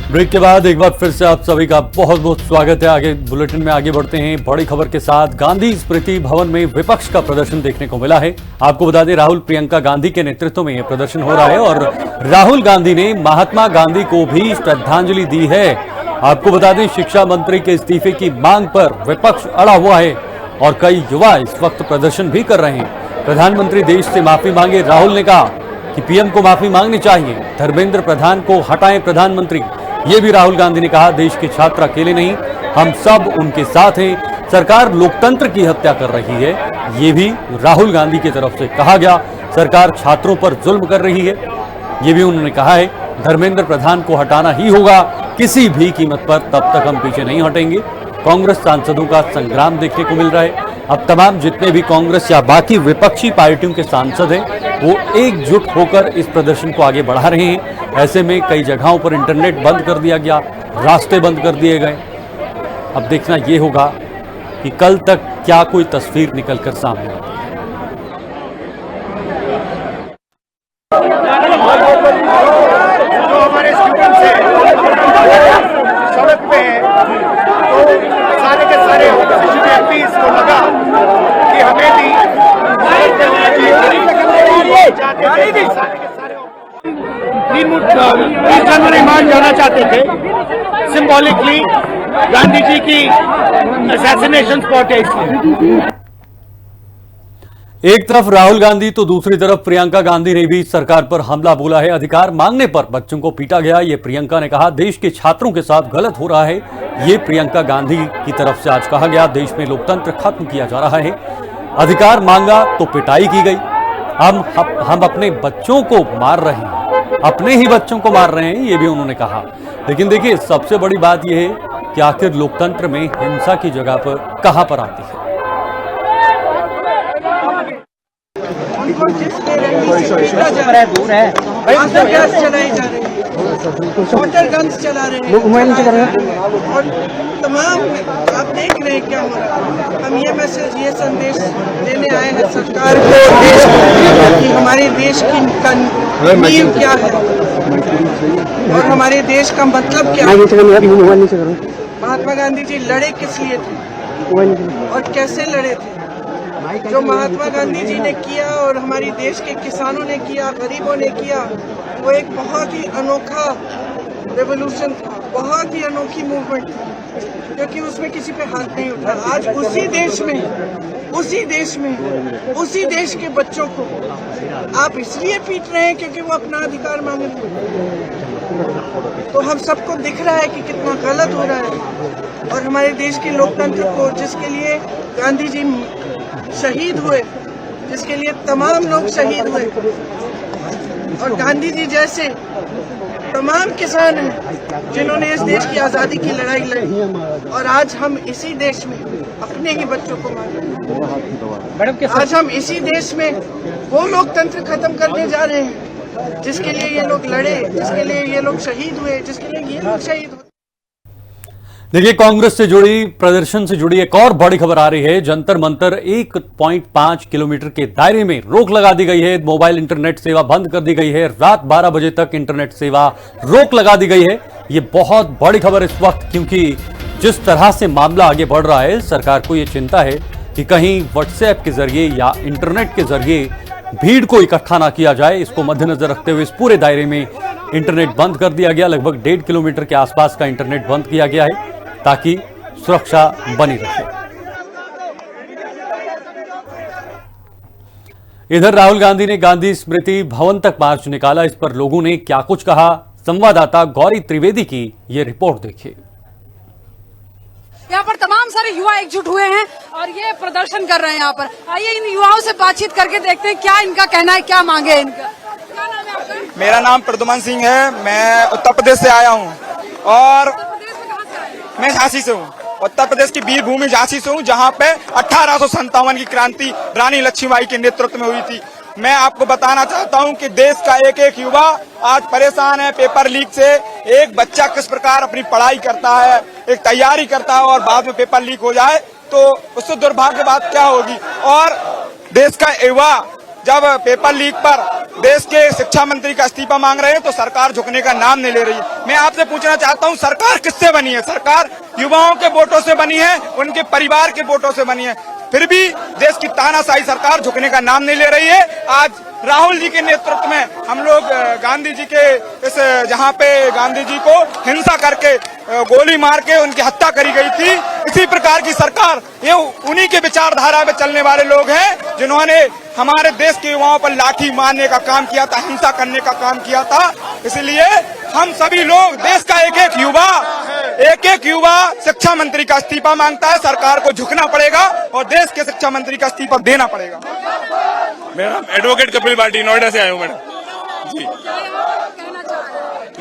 Break के बाद एक बार फिर से आप सभी का बहुत बहुत स्वागत है। आगे बुलेटिन में आगे बढ़ते हैं बड़ी खबर के साथ। गांधी स्मृति भवन में विपक्ष का प्रदर्शन देखने को मिला है। आपको बता दें, राहुल प्रियंका गांधी के नेतृत्व में यह प्रदर्शन हो रहा है और राहुल गांधी ने महात्मा गांधी को भी श्रद्धांजलि दी है। आपको बता दें, शिक्षा मंत्री के इस्तीफे की मांग पर विपक्ष अड़ा हुआ है और कई युवा इस वक्त प्रदर्शन भी कर रहे हैं। प्रधानमंत्री देश से माफी मांगे। राहुल ने कहा कि पीएम को माफी मांगनी चाहिए। धर्मेंद्र प्रधान को हटाएं प्रधानमंत्री, ये भी राहुल गांधी ने कहा। देश के छात्र अकेले नहीं, हम सब उनके साथ हैं। सरकार लोकतंत्र की हत्या कर रही है, ये भी राहुल गांधी की तरफ से कहा गया। सरकार छात्रों पर जुल्म कर रही है, ये भी उन्होंने कहा है। धर्मेंद्र प्रधान को हटाना ही होगा किसी भी कीमत पर, तब तक हम पीछे नहीं हटेंगे। कांग्रेस सांसदों का संग्राम देखने को मिल रहा है। अब तमाम जितने भी कांग्रेस या बाकी विपक्षी पार्टियों के सांसद हैं वो एकजुट होकर इस प्रदर्शन को आगे बढ़ा रहे हैं। ऐसे में कई जगहों पर इंटरनेट बंद कर दिया गया, रास्ते बंद कर दिए गए। अब देखना ये होगा कि कल तक क्या कोई तस्वीर निकलकर सामने आती है। जो हमारे स्टूडेंट्स हैं सड़क पे हैं, तो सारे के सारे एमपीज़ को लगा कि हमें भी जनवरी मार्च जाना चाहते थे। सिंबॉलिकली गांधी जी की असैसिनेशन स्पॉट है इसलिए। एक तरफ राहुल गांधी तो दूसरी तरफ प्रियंका गांधी ने भी सरकार पर हमला बोला है। अधिकार मांगने पर बच्चों को पीटा गया, ये प्रियंका ने कहा। देश के छात्रों के साथ गलत हो रहा है, ये प्रियंका गांधी की तरफ से आज कहा गया। देश में लोकतंत्र खत्म किया जा रहा है। अधिकार मांगा तो पिटाई की गई। हम अपने बच्चों को मार रहे हैं, अपने ही बच्चों को मार रहे हैं, ये भी उन्होंने कहा। लेकिन देखिए, सबसे बड़ी बात यह है कि आखिर लोकतंत्र में हिंसा की जगह पर कहां पर आती है। दूर है गैस चलाई जा रही है, वाटर गन्स चला रहे हैं और तमाम आप देख रहे हैं क्या हो रहा है। हम ये मैसेज, ये संदेश देने आए हैं सरकार को, देश कि हमारे देश की नींव क्या है और हमारे देश का मतलब क्या है। महात्मा गांधी जी लड़े किस लिए थे और कैसे लड़े थे। जो महात्मा गांधी जी ने किया और हमारे देश के किसानों ने किया, गरीबों ने किया, वो एक बहुत ही अनोखा रेवोल्यूशन था, बहुत ही अनोखी मूवमेंट थी, क्योंकि उसमें किसी पे हाथ नहीं उठा। आज उसी देश के बच्चों को आप इसलिए पीट रहे हैं क्योंकि वो अपना अधिकार मांग रहे हैं। तो हम सबको दिख रहा है कि कितना गलत हो रहा है। और हमारे देश के लोकतंत्र को, जिसके लिए गांधी जी शहीद हुए, जिसके लिए तमाम लोग शहीद हुए, और गांधी जी जैसे तमाम किसान हैं जिन्होंने इस देश की आज़ादी की लड़ाई लड़ी, और आज हम इसी देश में अपने ही बच्चों को मार रहे हैं। आज हम इसी देश में वो लोकतंत्र खत्म करने जा रहे हैं जिसके लिए ये लोग लड़े, जिसके लिए ये लोग शहीद हुए, जिसके लिए ये लोग शहीद हुए। देखिए, कांग्रेस से जुड़ी, प्रदर्शन से जुड़ी एक और बड़ी खबर आ रही है। जंतर मंतर 1.5 किलोमीटर के दायरे में रोक लगा दी गई है। मोबाइल इंटरनेट सेवा बंद कर दी गई है। रात 12 बजे तक इंटरनेट सेवा रोक लगा दी गई है। ये बहुत बड़ी खबर इस वक्त, क्योंकि जिस तरह से मामला आगे बढ़ रहा है, सरकार को यह चिंता है कि कहीं व्हाट्सएप के जरिए या इंटरनेट के जरिए भीड़ को इकट्ठा ना किया जाए। इसको मद्देनजर रखते हुए इस पूरे दायरे में इंटरनेट बंद कर दिया गया। लगभग 1.5 किलोमीटर के आसपास का इंटरनेट बंद किया गया है ताकि सुरक्षा बनी रहे। इधर राहुल गांधी ने गांधी स्मृति भवन तक मार्च निकाला। इस पर लोगों ने क्या कुछ कहा, संवाददाता गौरी त्रिवेदी की ये रिपोर्ट देखिए। यहाँ पर तमाम सारे युवा एकजुट हुए हैं और ये प्रदर्शन कर रहे हैं। यहाँ पर आइए इन युवाओं से बातचीत करके देखते हैं क्या इनका कहना है, क्या मांगे है इनका। क्या नाम है आपका? मेरा नाम प्रद्युमन सिंह है। मैं उत्तर प्रदेश से आया हूँ और मैं झांसी से हूँ। उत्तर प्रदेश की वीर भूमि झांसी से हूँ, जहाँ पे 1857 की क्रांति रानी लक्ष्मीबाई के नेतृत्व में हुई थी। मैं आपको बताना चाहता हूँ कि देश का एक एक युवा आज परेशान है पेपर लीक से। एक बच्चा किस प्रकार अपनी पढ़ाई करता है, एक तैयारी करता है और बाद में पेपर लीक हो जाए तो उससे दुर्भाग्य बात क्या होगी। और देश का युवा जब पेपर लीक पर देश के शिक्षा मंत्री का इस्तीफा मांग रहे हैं तो सरकार झुकने का नाम नहीं ले रही है। मैं आपसे पूछना चाहता हूं, सरकार किससे बनी है? सरकार युवाओं के वोटों से बनी है, उनके परिवार के वोटों से बनी है, फिर भी देश की तानाशाही सरकार झुकने का नाम नहीं ले रही है। आज राहुल जी के नेतृत्व में हम लोग गांधी जी के इस जहां पे गांधी जी को हिंसा करके गोली मार के उनकी हत्या करी गई थी, इसी प्रकार की सरकार, ये उन्हीं के विचारधारा में चलने वाले लोग हैं जिन्होंने हमारे देश के युवाओं पर लाठी मारने का काम किया था, हिंसा करने का काम किया था। इसलिए हम सभी लोग, देश का एक एक युवा शिक्षा मंत्री का इस्तीफा मांगता है। सरकार को झुकना पड़ेगा और देश के शिक्षा मंत्री का इस्तीफा देना पड़ेगा। मैडम एडवोकेट कपिल बाटी, नोएडा से आया हूँ मैडम जी।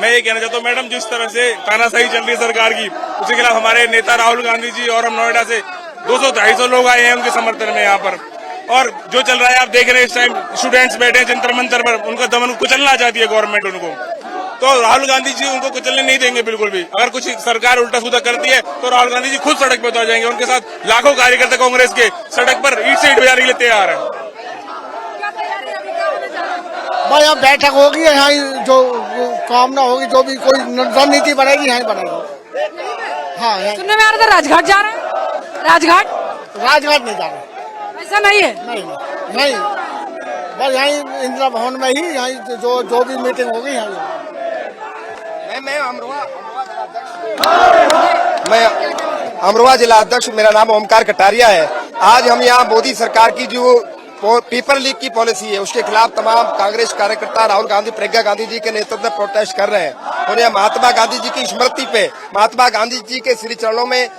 मैं ये कहना चाहता हूँ मैडम, जिस तरह से तानाशाही चल रही है सरकार की, उसके खिलाफ हमारे नेता राहुल गांधी जी और हम नोएडा से 200-250 लोग आए हैं उनके समर्थन में यहाँ पर। और जो चल रहा है आप देख रहे हैं, इस टाइम स्टूडेंट्स बैठे हैं जंतर मंतर पर, उनका दमन कुचलना चाहती है गवर्नमेंट उनको, तो राहुल गांधी जी उनको कुचलने नहीं देंगे बिल्कुल भी। अगर कुछ सरकार उल्टा सीधा करती है तो राहुल गांधी जी खुद सड़क पर उतर जाएंगे, उनके साथ लाखों कार्यकर्ता कांग्रेस के सड़क पर ईंट से ईंट बजाने के लिए तैयार है। भाई यहाँ बैठक होगी, यहाँ जो कामना होगी, जो भी कोई रणनीति बनेगी यहाँ बनेगी। हाँ, सुनने में आ रहा था राजघाट जा रहे हैं। राजघाट नहीं जा रहे, ऐसा नहीं है। नहीं, बस यहीं इंदिरा भवन में ही, यहीं जो भी मीटिंग होगी यहाँ। मैं अमरोहा जिला अध्यक्ष, मेरा नाम ओमकार कटारिया है। आज हम यहाँ मोदी सरकार की जो पेपर लीक की पॉलिसी है उसके खिलाफ तमाम कांग्रेस कार्यकर्ता राहुल गांधी, प्रियंका गांधी जी के नेतृत्व में प्रोटेस्ट कर रहे हैं। उन्हें महात्मा गांधी जी की स्मृति पे, महात्मा गांधी जी के श्री चरणों में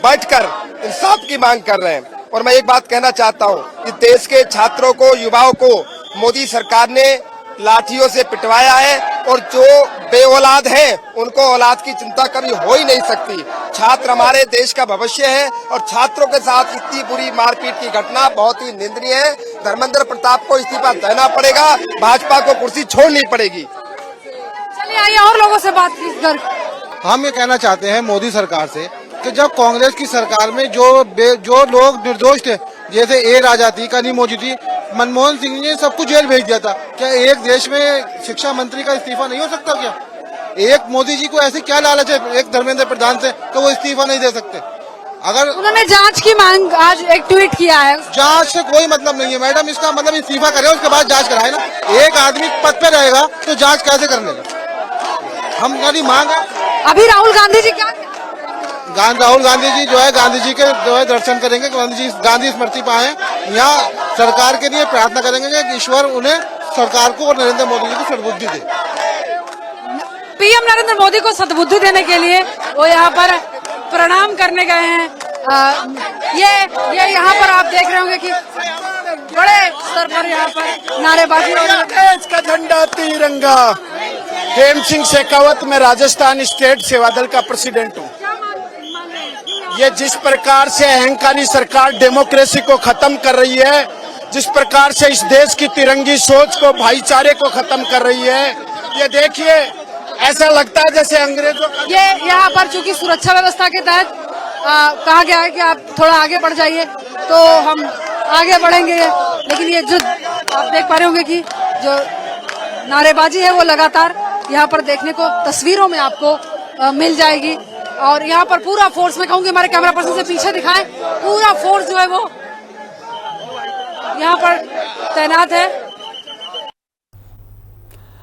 बैठकर इंसाफ की मांग कर रहे हैं। और मैं एक बात कहना चाहता हूँ कि देश के छात्रों को, युवाओं को मोदी सरकार ने लाठियों से पिटवाया है और जो बेऔलाद है उनको औलाद की चिंता कभी हो ही नहीं सकती। छात्र हमारे देश का भविष्य है और छात्रों के साथ इतनी बुरी मारपीट की घटना बहुत ही निंदनीय है। धर्मेंद्र प्रताप को इस्तीफा देना पड़ेगा, भाजपा को कुर्सी छोड़नी पड़ेगी। चलिए आइए और लोगों से बात कर। हम ये कहना चाहते हैं मोदी सरकार से कि जब कांग्रेस की सरकार में जो लोग निर्दोष थे, जैसे ए राजा थी, कनिमोझी थी, मनमोहन सिंह ने सबको जेल भेज दिया था। क्या एक देश में शिक्षा मंत्री का इस्तीफा नहीं हो सकता? क्या एक मोदी जी को ऐसी क्या लालच है एक धर्मेंद्र प्रधान से कि वो इस्तीफा नहीं दे सकते? अगर उन्होंने जांच की मांग आज एक ट्वीट किया है। जांच से कोई मतलब नहीं है मैडम, इसका मतलब इस्तीफा करे उसके बाद जांच कराए ना। एक आदमी पद पे रहेगा तो जांच कैसे कर लेगा? हमारी मांग है। अभी राहुल गांधी जी क्या राहुल गांधी जी जो है गांधी जी के जो है दर्शन करेंगे, गांधी स्मृति पर आए, यहाँ सरकार के लिए प्रार्थना करेंगे कि ईश्वर उन्हें, सरकार को और नरेंद्र मोदी जी को सद्बुद्धि दे। पीएम नरेंद्र मोदी को सद्बुद्धि देने के लिए वो यहाँ पर प्रणाम करने गए हैं। ये यहाँ पर आप देख रहे होंगे कि बड़े स्तर पर यहाँ पर नारेबाजी। देश का झंडा तिरंगा। हेम सिंह शेखावत, मैं राजस्थान स्टेट सेवादल का प्रेसिडेंट हूँ। ये जिस प्रकार से अहंकारी सरकार डेमोक्रेसी को खत्म कर रही है, जिस प्रकार से इस देश की तिरंगी सोच को, भाईचारे को खत्म कर रही है, ये देखिए ऐसा लगता है जैसे अंग्रेजों। ये यहाँ पर चूंकि सुरक्षा व्यवस्था के तहत कहा गया है कि आप थोड़ा आगे बढ़ जाइए, तो हम आगे बढ़ेंगे। लेकिन ये जो आप देख पा रहे होंगे कि जो नारेबाजी है वो लगातार यहाँ पर देखने को तस्वीरों में आपको मिल जाएगी। और यहाँ पर पूरा फोर्स, मैं कहूँगी हमारे कैमरा पर्सन से पीछे दिखाएं, पूरा फोर्स जो है वो यहाँ पर तैनात है।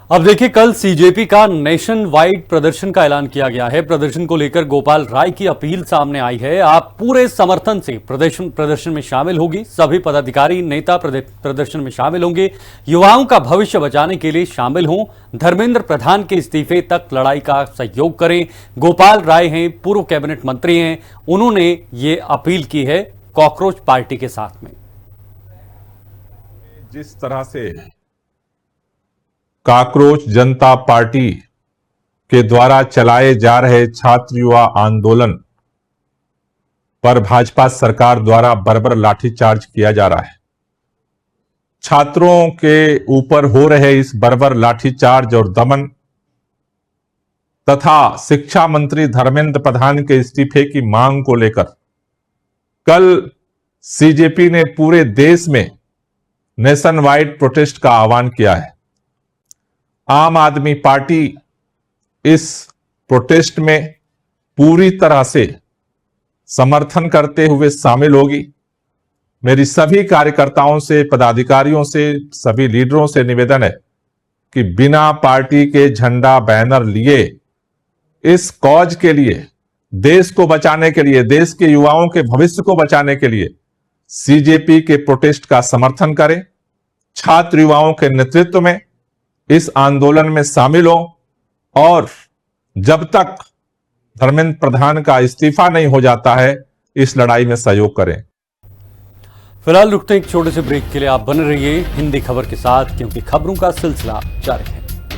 अब देखिए, कल सीजेपी का नेशन वाइड प्रदर्शन का ऐलान किया गया है। प्रदर्शन को लेकर गोपाल राय की अपील सामने आई है। आप पूरे समर्थन से प्रदर्शन में शामिल होगी। सभी पदाधिकारी, नेता प्रदर्शन में शामिल होंगे। युवाओं का भविष्य बचाने के लिए शामिल हों। धर्मेंद्र प्रधान के इस्तीफे तक लड़ाई का सहयोग करें। गोपाल राय हैं, पूर्व कैबिनेट मंत्री हैं, उन्होंने ये अपील की है कॉकरोच पार्टी के साथ में। जिस तरह से कॉकरोच जनता पार्टी के द्वारा चलाए जा रहे छात्र युवा आंदोलन पर भाजपा सरकार द्वारा बर्बर लाठीचार्ज किया जा रहा है। छात्रों के ऊपर हो रहे इस बर्बर लाठीचार्ज और दमन तथा शिक्षा मंत्री धर्मेंद्र प्रधान के इस्तीफे की मांग को लेकर कल सीजेपी ने पूरे देश में नेशन वाइड प्रोटेस्ट का आह्वान किया है। आम आदमी पार्टी इस प्रोटेस्ट में पूरी तरह से समर्थन करते हुए शामिल होगी। मेरी सभी कार्यकर्ताओं से, पदाधिकारियों से, सभी लीडरों से निवेदन है कि बिना पार्टी के झंडा बैनर लिए इस कॉज के लिए, देश को बचाने के लिए, देश के युवाओं के भविष्य को बचाने के लिए सीजेपी के प्रोटेस्ट का समर्थन करें। छात्र युवाओं के नेतृत्व में इस आंदोलन में शामिल हो और जब तक धर्मेंद्र प्रधान का इस्तीफा नहीं हो जाता है इस लड़ाई में सहयोग करें। फिलहाल रुकते हैं एक छोटे से ब्रेक के लिए। आप बने रहिए हिंदी खबर के साथ, क्योंकि खबरों का सिलसिला जारी है।